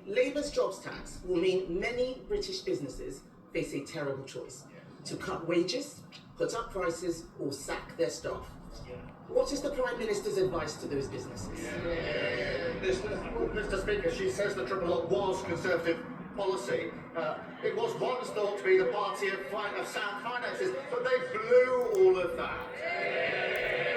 Labour's jobs tax will mean many British businesses face a terrible choice: to cut wages, put up prices, or sack their staff. What is the Prime Minister's advice to those businesses? Mr. Speaker, she says the Triple Lock was Conservative policy. It was once thought to be the party of sound finances, but they blew all of that.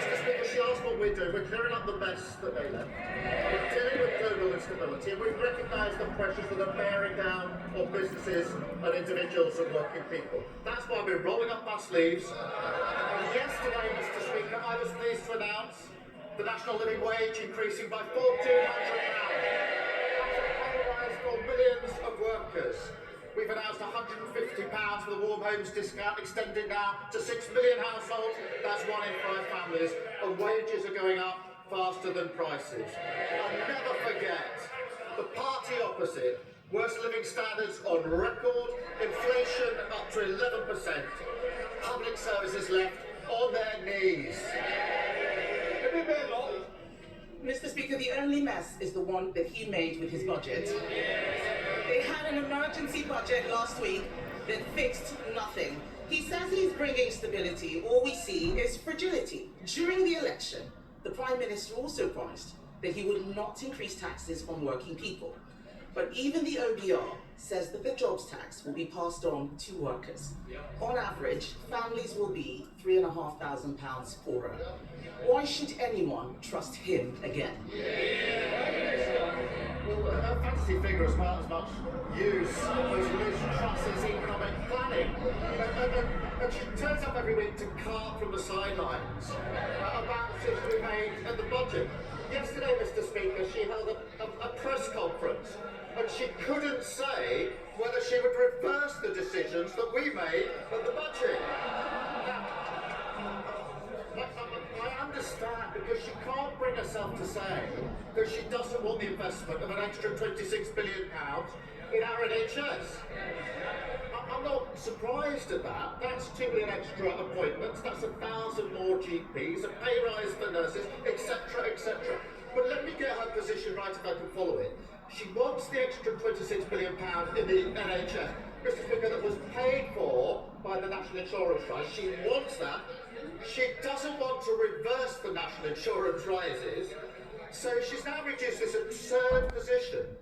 Mr. Speaker, she asked what we're doing. We're clearing up the mess that they left. We're dealing with global instability, and we recognise the pressures that are bearing down on businesses and individuals and working people. That's why we're rolling up our sleeves. And yesterday, Mr. Speaker, I was pleased to announce the national living wage increasing by £1,400. For millions of workers. We've announced £150 for the warm homes discount, extended now to 6 million households. That's 1 in 5 families. And wages are going up faster than prices. And never forget, the party opposite, worst living standards on record, inflation up to 11%, public services left on their knees. Mr. Speaker, the only mess is the one that he made with his budget. They had an emergency budget last week that fixed nothing. He says he's bringing stability. All we see is fragility. During the election, the Prime Minister also promised that he would not increase taxes on working people. But even the OBR says that the jobs tax will be passed on to workers. On average, families will be £3,500 poorer. Why should anyone trust him again? Well, her fantasy figure as well as much use those loose trusses economic planning. And she turns up every week to carp from the sidelines about the decisions we made at the budget. Yesterday, Mr. Speaker, she held a press conference and she couldn't say whether she would reverse the decisions that we made at the budget. Now, I understand, because she can't bring herself to say that she doesn't want the investment of an extra £26 billion in our NHS. I'm not surprised at that. That's 2 million extra appointments, that's 1,000 more GPs, a pay rise for nurses, etc., etc. But let me get her position right if I can follow it. She wants the extra £26 billion in the NHS, Mr. Speaker, that was paid for by the national insurance rise. She wants that. She doesn't want to reverse the national insurance rises, so she's now reduced this absurd position